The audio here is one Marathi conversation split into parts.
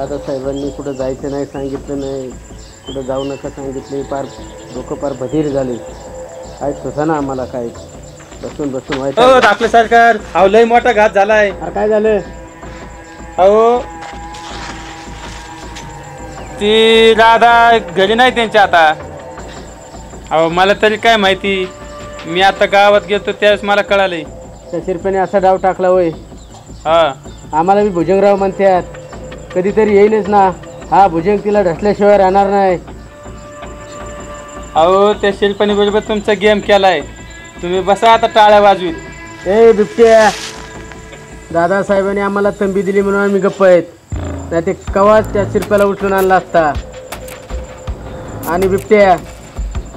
दादासाहेबांनी कुठं जायचं नाही सांगितलं, नाही कुठं जाऊ नका सांगितले, पार डोकं पार बधीर झाले. काय सुचना आम्हाला, काय बसून बसून व्हायचं. हो दाखले सरकार, अहो लय मोठा घात झालाय. अरे काय झालं? अहो ती दादा घरी नाही त्यांच्या आता. अहो मला तरी काय माहिती, मी आता गावात गेलो त्यावेळेस मला कळालंय. त्या शिरप्याने असा डाव टाकला होय. हा आम्हाला बी भुजंगराव म्हणतात, कधीतरी येईलच ना. हा भुजंग तिला ढसल्याशिवाय राहणार नाही. अहो त्या शिल्पानी बरोबर तुमचा गेम केलाय. तुम्ही बसा आता टाळ्या वाजवीत. ए बिबट्या, दादासाहेबांनी आम्हाला तंबी दिली म्हणून आम्ही गप्प आहेत, नाही ते कवाच त्या शिरप्याला उचलून आणला असता. आणि बिबट्या,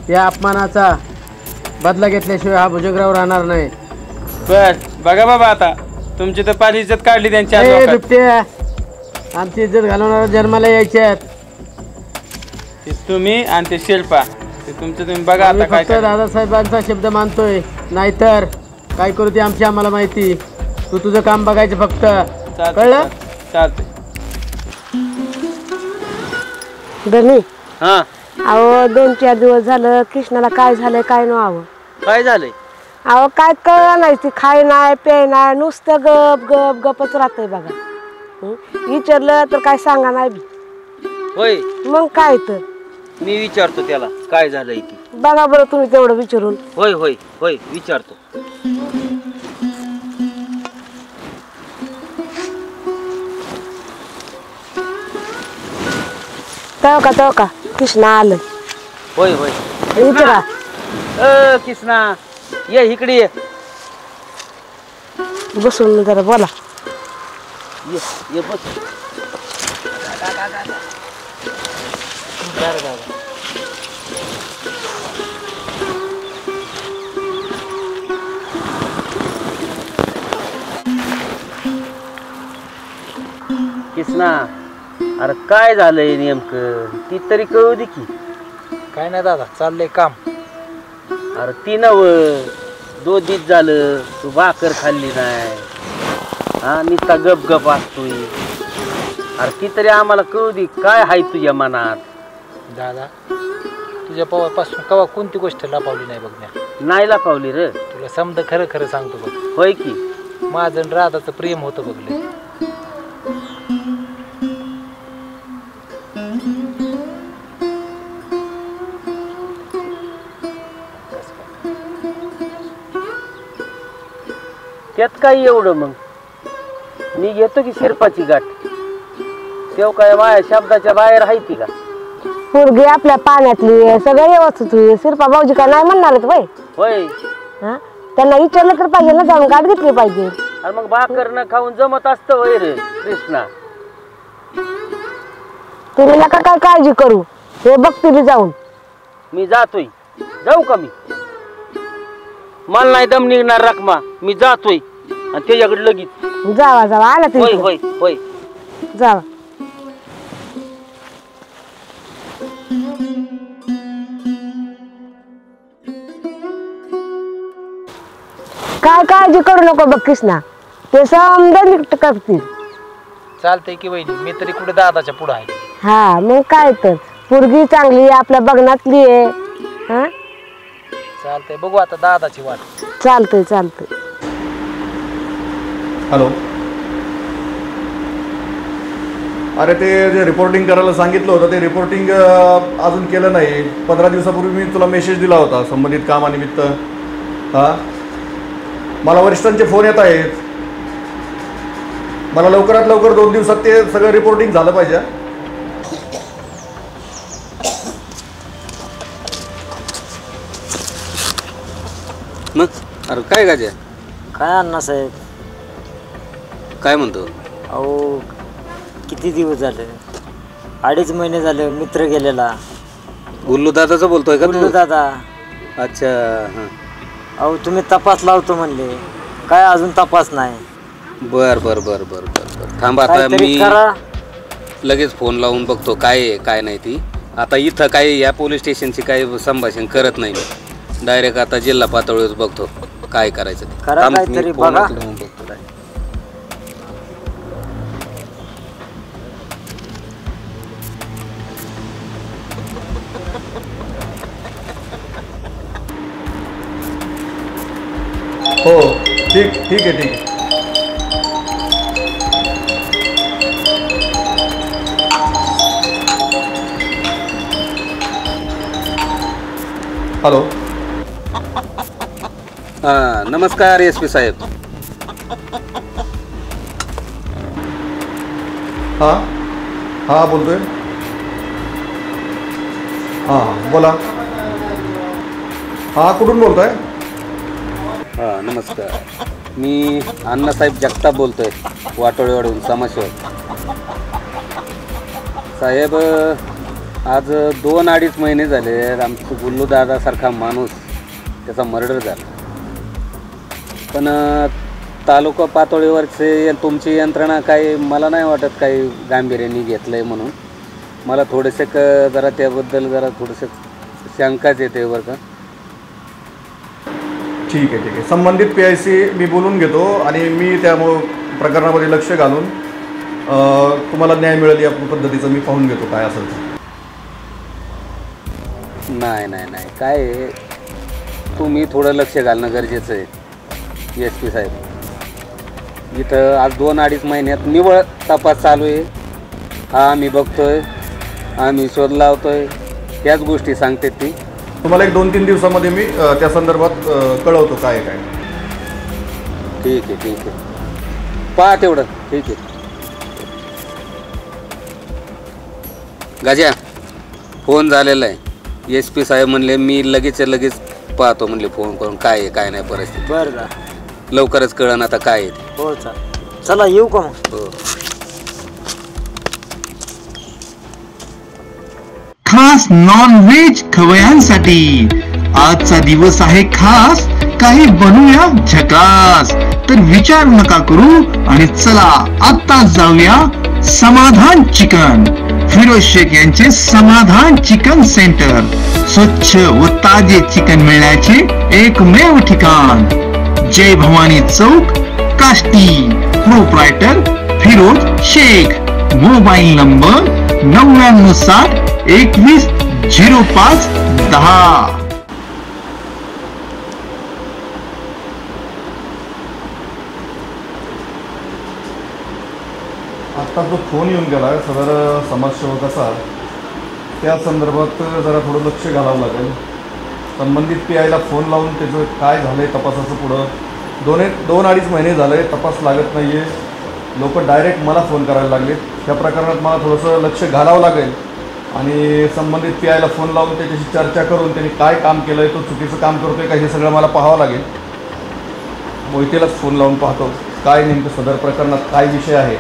या अपमानाचा बदला घेतल्याशिवाय हा भुजंगराव राहणार नाही. बर बघा बाबा, आता तुमची तर पारी इज्जत काढली त्यांच्या. ए बिबट्या, आमची इज्जत घालवणारा जन्माला यायच्यात. ते तुम्ही आणि ते शिल्पा, ते तुमचं तुम्ही बघा आता काय. फक्त दादासाहेबांचा शब्द मानतोय, नाहीतर काय करू ते आमची आम्हाला माहिती. तू तुझं काम बघायचं फक्त, कळलं? चालतंय. धनी, हा अहो 2-4 दिवस झालं कृष्णाला काय झालंय काय नो. अहो काय झालंय? अहो काय कळलं नाही, ती खाय नाही पे नाही, नुसतं गप गप गपच राहतंय बघा. विचारलं तर काय सांगा नाही बी. होय, मग काय तर मी विचारतो त्याला काय झालंय ती. बघा बरं तुम्ही तेवढं विचारून. होय होय होय विचारतो. तेव्हा का कृष्णा आलं. होय होय. विचारा. कृष्णा ये इकडे ये. बसून जरा बोला. ये ये बस. कृष्णा, अरे काय झालंय नेमकं ती तरी कळू दे की. काय नाही दादा, चाललंय काम. अरे ती नव 2 दिवस झालं तू भाकर खाल्ली नाही. हा नुसता गप गप असतोय. अरे ती तरी आम्हाला कळू दे, काय हाय तुझ्या मनात. दादा तुझ्या पासून कवा कोणती गोष्ट लपवली नाही बघण्या. नाही लपवली रे. तुला समजा खरं खरं सांगतो बघ. होय की. माझं आणि राधाचं प्रेम होतं बघले. त्यात काय एवढं, मग मी घेतो की शिरपाची गाठ. तेव्हा काय माझ्या शब्दाच्या बाहेर आहे ती का. पोरगी आपल्या पाण्यातली सगळं व्यवस्थित होईल. शिरपा भाऊजी काय नाही म्हणणार आहेत वय. होय. हा त्यांना विचारलं तर पाहिजे ना, जाऊन गाठ घेतली पाहिजे. अरे मग भाकर न खाऊन जमत असतं वय रे कृष्णा. तुम्ही नका काय काळजी करू, हे बघतील जाऊन. मी जातोय. जाऊ का मी? मला नाही दम निघणार रकमा. मी जातोय आणि त्याच्याकडे लगेच. जावा जावा, आला होय तुम्ही. होय होय. जावा. काय काळजी करू नको बघ कृष्णा, ते समजा नीट करतील. चालतंय की वहिनी, मी तरी कुठे दादाच्या पुढे आहे. हा मग काय तर, पोरगी चांगली आहे, आपल्या बघण्यातली आहे. हा चालतंय, बघू आता दादाची वाट. चालतंय चालतंय. हॅलो. अरे ते जे रिपोर्टिंग करायला सांगितलं होतं ते रिपोर्टिंग अजून केलं नाही. 15 दिवसापूर्वी मी तुला मेसेज दिला होता संबंधित कामानिमित्त. हां, मला वरिष्ठांचे फोन येत आहेत. मला लवकरात लवकर 2 दिवसात ते सगळं रिपोर्टिंग झालं पाहिजे. मग अरे काय गाज्या, काय अण्णासाहेब काय म्हणतो? अहो किती दिवस झाले, 2.5 महिने झाले मित्र गेलेला. गुल्लू दादाचं बोलतोय का? गुल्लू दादा. अच्छा. हां. अहो तुम्ही तपास लावतो म्हणले, काय अजून तपास नाही. बर बर बर बर बर बर थांबा, आता मी लगेच फोन लावून बघतो काय आहे काय नाही. ती आता इथं काय या पोलीस स्टेशनची काही संभाषण करत नाही मी. डायरेक्ट आता जिल्हा पातळीवर बघतो काय करायचं ते. काहीतरी बघा. हो ठीक ठीक आहे ठीक आहे. हॅलो. हां नमस्कार SP साहेब. हां हां बोलतोय. हां बोला. हां कुठून बोलतोय? हां नमस्कार. मी अण्णासाहेब जगताप बोलतोय वाटोळेवाडून समाजसेवक. साहेब आज 2-2.5 महिने झाले आमचं गुल्लू दादासारखा माणूस त्याचा मर्डर झाला. पण तालुका पातळीवरचे तुमची यंत्रणा काही मला नाही वाटत काही गांभीर्याने घेतलं आहे म्हणून मला थोडेसे जरा त्याबद्दल जरा थोडंसं शंकाच येते बरं का. ठीक आहे ठीक आहे. संबंधित PIC मी बोलून घेतो आणि मी त्या प्रकरणामध्ये लक्ष घालून तुम्हाला न्याय मिळेल या पद्धतीचं मी पाहून घेतो काय असेल तर. नाही नाही नाही काय आहे, तुम्ही थोडं लक्ष घालणं गरजेचं आहे SP साहेब. इथं आज 2-2.5 महिन्यात निव्वळ तपास चालू आहे. हा आम्ही बघतोय, आम्ही शोध लावतोय, त्याच गोष्टी सांगते ती. तुम्हाला 1-2-3 दिवसामध्ये मी त्या संदर्भात कळवतो काय काय. ठीक आहे ठीक आहे. पहा तेवढं ठीक आहे. गाज्या फोन झालेला आहे. SP साहेब म्हणले मी लगेच पाहतो म्हणले फोन करून काय आहे काय नाही परिस्थिती. बरं लवकरच कळण आता काय आहे. हो चालेल. चला येऊ का मग? हो. खास नॉन व्हेज खवयांसाठी आजचा दिवस आहे खास. काही बनूया झकास. तर विचार नका करू आणि चला आता जाऊया समाधान चिकन. फिरोज शेख यांचे समाधान चिकन सेंटर. स्वच्छ व ताजे चिकन मिळण्याचे एकमेव ठिकाण. Jai Bhavani Chowk Kashti. Proprietor Firoz Shaikh. Mobile number 9960 2105 10. आत्ता जो फोन येऊन गेला सदर समाजसेवकाचा त्या संदर्भात जरा थोडं लक्ष घालावं लागेल. संबंधित PIला फोन लावून त्याचं काय झालं आहे तपासाचं पुढं 2-2.5 महिने झाले तपास लागत नाही आहे. लोक डायरेक्ट मला फोन करायला लागले. त्या प्रकरणात मला थोडंसं लक्ष घालावं लागेल आणि संबंधित PIला फोन लावून त्याच्याशी चर्चा करून त्यांनी काय काम केलं आहे, तो चुकीचं काम करतो आहे का हे सगळं मला पाहावं लागेल. मोहितेलाच फोन लावून पाहतो काय नेमकं सदर प्रकरणात काय विषय आहे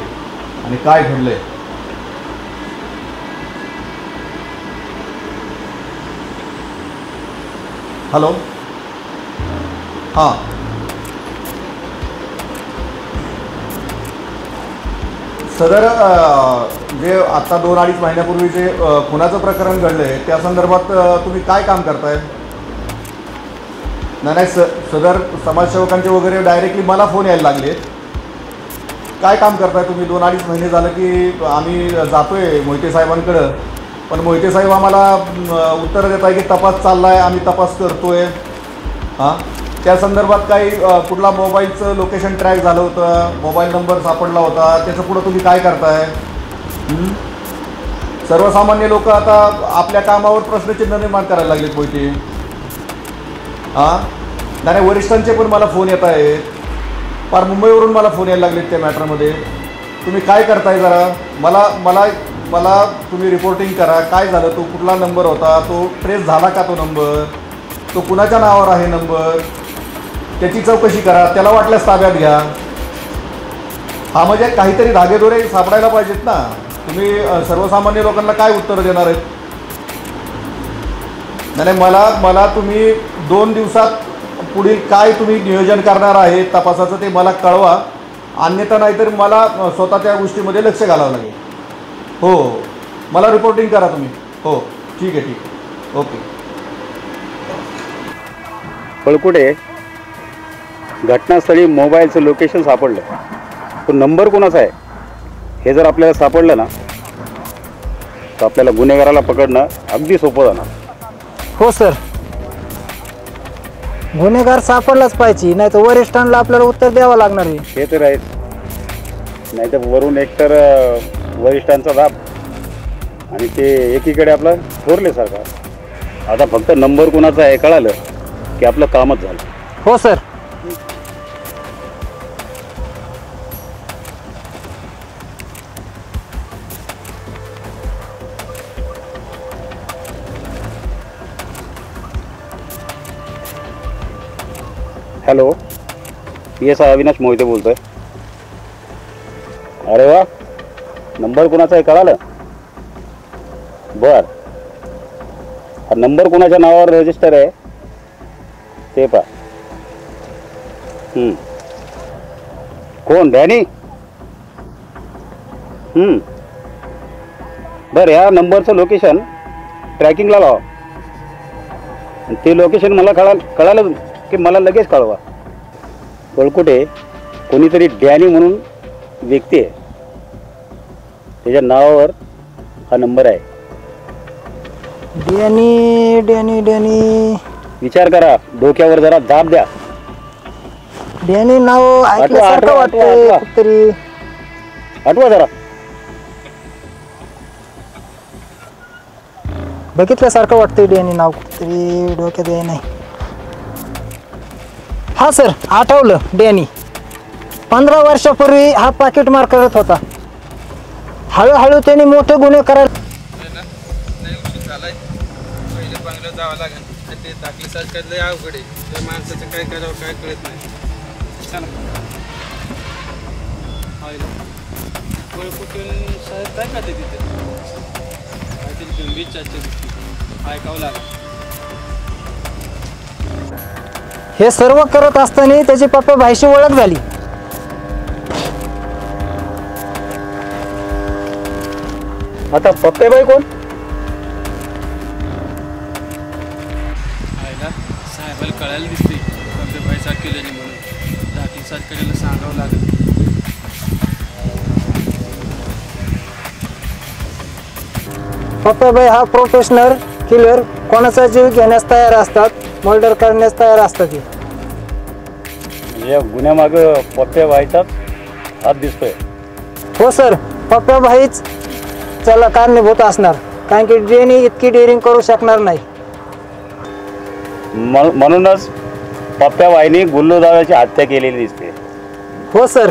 आणि काय घडलं आहे. हॅलो. हां सदर जे आता 2-2.5 महिन्यापूर्वी जे खुनाचं प्रकरण घडलं आहे त्या संदर्भात तुम्ही काय काम करताय? नाही सदर समाजसेवकांचे वगैरे डायरेक्टली मला फोन यायला लागले. काय काम करताय तुम्ही? 2-2.5 महिने झालं की आम्ही जातोय मोहिते साहेबांकडं पण मोहिते साहेब आम्हाला उत्तर देत आहे की तपास चालला आहे, आम्ही तपास करतोय. हां त्या संदर्भात काही कुठला मोबाईलचं लोकेशन ट्रॅक झालं होतं, मोबाईल नंबर सापडला होता, त्याचं पुढं तुम्ही काय करताय? सर्वसामान्य लोक आता आपल्या कामावर प्रश्नचिन्ह निर्माण करायला लागलेत मोहिते. हां नाही वरिष्ठांचे पण मला फोन येत आहेत. फार मुंबईवरून मला फोन यायला लागलेत त्या मॅटरमध्ये. तुम्ही काय करताय जरा मला मला मला तुम्ही रिपोर्टिंग करा. काय झालं, तो कुठला नंबर होता, तो ट्रेस झाला का, तो नंबर तो कुणाच्या नावावर आहे नंबर, त्याची चौकशी करा, त्याला वाटल्यास ताब्यात घ्या. हा म्हणजे काहीतरी धागेदोरे सापडायला पाहिजेत ना. तुम्ही सर्वसामान्य लोकांना काय उत्तर देणार आहेत? नाही मला तुम्ही 2 दिवसात पुढील काय तुम्ही नियोजन करणार आहे तपासाचं ते मला कळवा. अन्यथा नाहीतर मला स्वतः त्या गोष्टीमध्ये लक्ष घालावं लागेल. हो मला रिपोर्टिंग करा तुम्ही. हो ठीक आहे ठीक आहे ओके. पळकुटे घटनास्थळी मोबाईलचं लोकेशन सापडलं. तो नंबर कोणाचा आहे हे जर आपल्याला सापडलं ना तर आपल्याला गुन्हेगाराला पकडणं अगदी सोपं जाणार. हो सर. गुन्हेगार सापडलाच पाहिजे, नाही तर वरिष्ठांना आपल्याला उत्तर द्यावं लागणार आहे. हे तर आहेच. नाही तर वरून एकतर वरिष्ठांचा दाब आणि ते एकीकडे आपला थोरले सरकार. आता फक्त नंबर कोणाचा आहे कळालं की आपलं कामच झालं. हो sir. Hello, PSI Avinash Mohite बोलतोय. अरे वा, नंबर कोणाचा आहे कळालं? बर, हा नंबर कोणाच्या नावावर रजिस्टर आहे ते पहा. कोण? डॅनी? बर, ह्या नंबरचं लोकेशन ट्रॅकिंगला लावा. ते लोकेशन मला कळालं की मला लगेच कळवा. कळकुटे कोणीतरी डॅनी म्हणून व्यक्ती आहे, त्याच्या नावावर हा नंबर आहे. डॅनी डॅनी डॅनी विचार करा, डोक्यावर जरा दाब द्या. डॅनी नाव ऐकल्यासारखं वाटतंय कुठतरी. आठवा जरा. बघितल्यासारखं वाटतंय डॅनी नाव कुठतरी, डोक्यात आहे नाही. हा सर, आठवलं. डॅनी 15 वर्षापूर्वी हा पाकिट मार करत होता. हळूहळू त्यांनी मोठे गुन्हे करायला. पहिले बंगल्यात जावं लागेल. ते दाखले सारखं लय अवघड आहे. त्या माणसाचं काय करावं काय कळत नाही. चला कुठून साहेब काय करते तिथे? काहीतरी गंभीर चर्चा दिसते, ऐकावं लागेल. हे सर्व करत असताना त्याची पप्पा भाईशी ओळख झाली. आता पप्पेबाई कोण? साहेबाला कळायला दिसते पप्पेबाई साथ केलेली म्हणून. दाखले साथ करायला सांगावं लागेल. पप्पाबाई हा प्रोफेशनल किलर, कोणाचा जीव घेण्यास तयार असतात, मर्डर करण्यास तयार असतात. या गुन्ह्यामागं पप्प्याबाईचाच हात दिसतोय. हो सर, पप्पाबाईच त्याला कारणीभूत असणार, कारण की डॅनी इतकी डेअरिंग करू शकणार नाही. म्हणूनच पप्प्याबाईने गुल्लूदादाची हत्या केलेली दिसते. हो सर,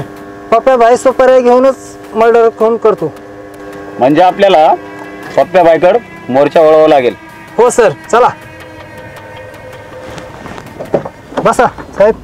पप्पाबाई पर्याय घेऊनच मर्डर खून करतो. म्हणजे आपल्याला पप्प्याबाईकडे मोर्चा वळवावा लागेल. हो सर, चला बसा साहेब.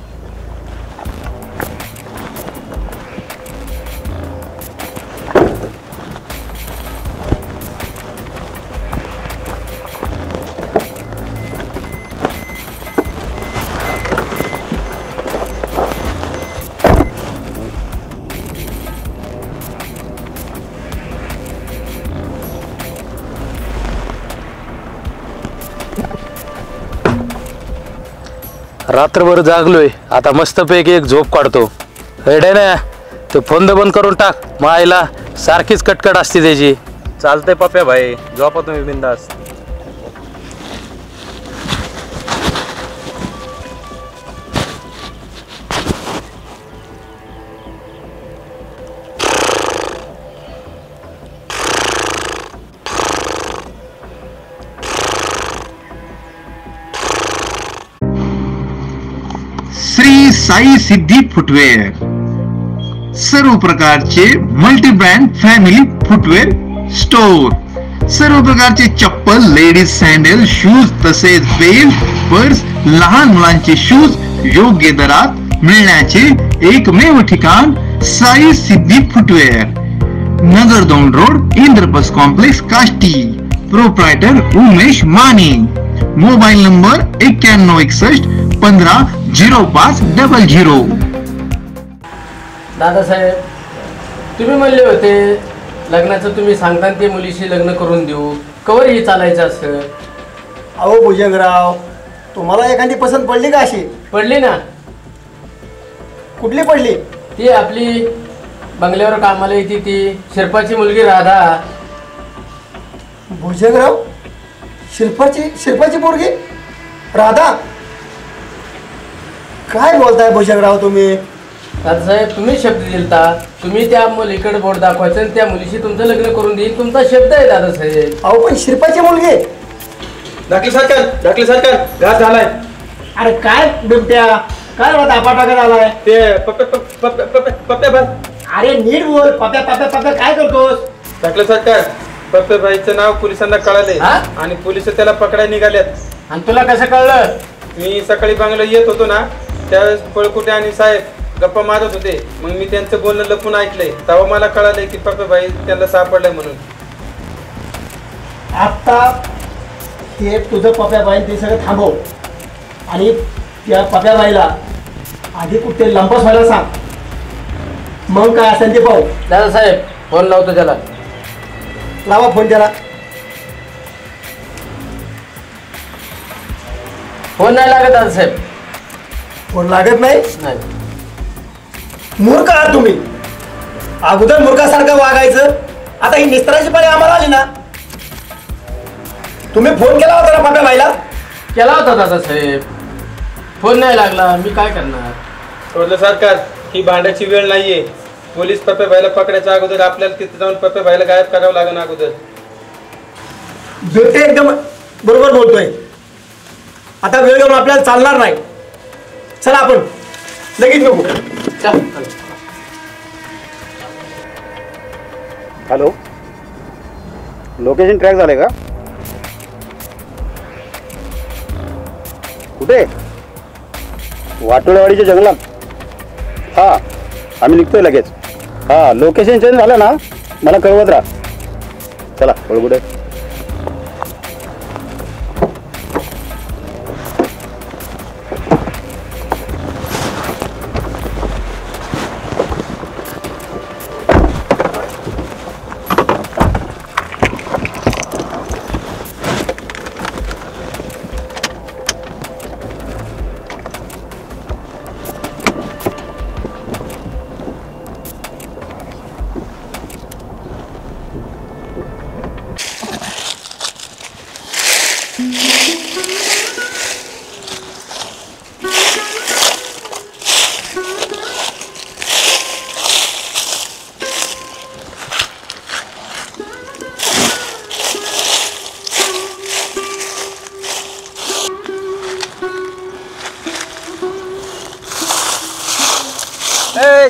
रात्रभर जागलोय, आता मस्तपैकी एक झोप काढतो. रेडे ना, ते फोन बंद करून टाक. मायला सारखीच कटकट असते त्याची. चालतंय पप्प्या भाई, झोपा तुम्ही बिंदास. श्री साई सिद्धी फुटवेअर, सर्व प्रकारचे multi brand family footwear store. सर्व प्रकारचे चप्पल, लेडीज सँडल, शूज तसेच बेल्ट, पर्स, लहान मुलांचे शूज योग्य दरात मिळण्याचे एकमेव ठिकाण Sai Siddhi footwear. Nagar 2 road, Indraprastha complex, Kashti. Proprietor Umesh Mane. Mobile number 9161 150500. Dadasaheb, तुम्ही म्हणले होते लग्नाचं तुम्ही सांगता ते मुलीशी लग्न करून देऊ, कवर ही चालायचं असं. अहो भुजंगराव, तुम्हाला एखादी पसंत पडली का? अशी पडली ना. कुठली पडली? ती आपली बंगल्यावर कामाला येते ती शिरपाची मुलगी राधा. भुजंगराव, शिरपाची पोरगी राधा? काय बोलताय भुजंगराव तुम्ही? दादासाहेब तुम्ही शब्द दिलता, तुम्ही त्या मुलीकडे बोट दाखवायचं आणि त्या मुलीशी तुमचं लग्न करून देईल, तुमचा शब्द आहे दादासाहेब. अहो पण शिरपाची मुलगी. ढकली सरकार घात झालाय. अरे काय बिबट्या, काय मला तापा टाकत आलाय? ते पप्प्या भाई. अरे नीट बोल. पप्या पप्या पप्या काय करतोस? ढकली सरकार, पप्प्या भाईचं नाव पोलिसांना कळाले आणि पोलिस त्याला पकडायला निघाल्यात. आणि तुला कसं कळलं? मी सकाळी बांगला येत होतो ना, त्यावेळेस पळकुटे आणि साहेब गप्पा मारत होते. मग मी त्यांचं बोलणं लपून ऐकलंय. तेव्हा मला कळालंय की पप्प्या भाई त्यांना सापडलंय म्हणून. आता ते तुझं पप्याबाई ते सगळं थांबव आणि त्या पप्याबाईला आधी कुठे लंपस व्हायला सांग, मग काय असेल ते पाहू. दादासाहेब फोन लावतो त्याला. लावा फोन त्याला. फोन नाही लागत दादासाहेब. फोन लागत नाही? नाही. मूर्ख आहात तुम्ही. अगोदर मूर्खासारखं वागायचं, आता ही निस्त्राची पाळी आम्हाला आली ना. तुम्ही फोन केला होता ना पप्याबाईला? केला होता दादासाहेब, फोन नाही लागला. मी काय करणार? सोडलं सरकार, ही भांडायची वेळ नाहीये. पोलीस पप्प्या भाईला पकडायच्या अगोदर आपल्याला तिथे जाऊन पप्प्या भाईला गायब करावं लागेल अगोदर. बिबटे एकदम बरोबर बोलतोय. आता वेळ घेऊन आपल्याला चालणार नाही. चला आपण लगेच बघू. हॅलो, लोकेशन ट्रॅक झालंय का? कुठे? वाटोळेवाडीच्या जंगलात. हां, आम्ही निघतोय लगेच. हां, लोकेशन चेंज झालं ना मला कळवत राहा. चला बळगुडे.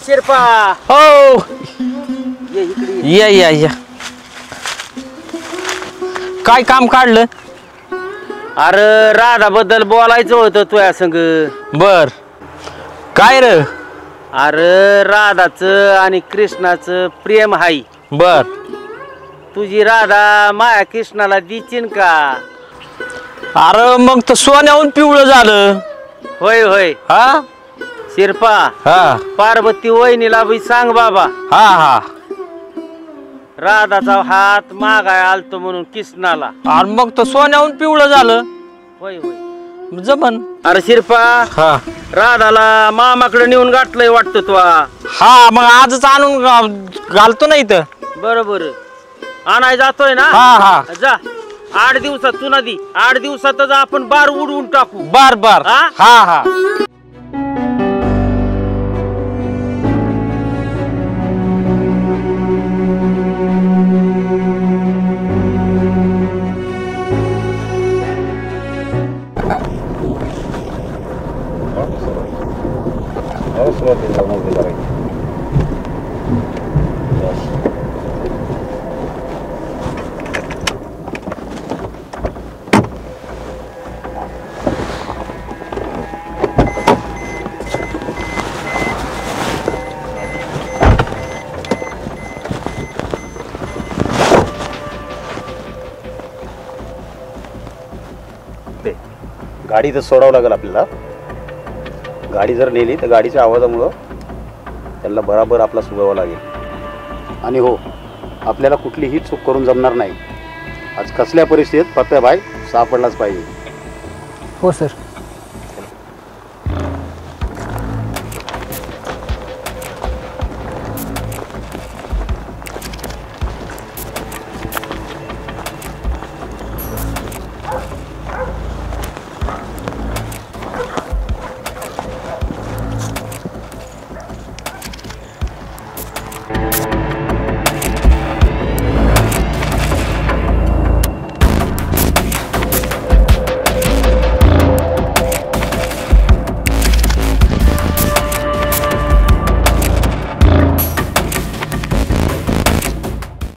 शिरपा हो, ये इकडे. या या या. काय काम काढलं? अरे राधा बद्दल बोलायचं होतं तुझ्या संग. बर, काय र? अरे राधाचं आणि कृष्णाचं प्रेम हाय. बर, तुझी राधा माया कृष्णाला दिचीन का? अरे मग तर सोन्याहून पिवळं झालं. होय होय. हा शिरपा, हा पार्वती वहिनीला बी सांग बाबा. हा हा. राधाचा हात मागाय आलतो म्हणून कृष्णाला. आणि मग तर सोन्याहून पिवळं झालं. होय होय जमन. अरे शिरपा, हा, राधाला मामाकडे नेऊन गाठलंय वाटतं तू. हा, मग आजच आणून घालतो ना इथं. बरोबर, आणाय जातोय ना. हा हा. जा, 8 दिवसात तू नदी 8 दिवसातच आपण बार उडवून टाकू. बर बर. हा हा हा. गाडी तर सोडावं लागेल आपल्याला. गाडी जर नेली तर गाडीच्या आवाजामुळं त्यांना बराबर आपला सुगावा लागेल. आणि हो, आपल्याला कुठलीही चूक करून जमणार नाही. आज कसल्या परिस्थितीत पप्प्या भाई सापडलाच पाहिजे. हो सर. आहे.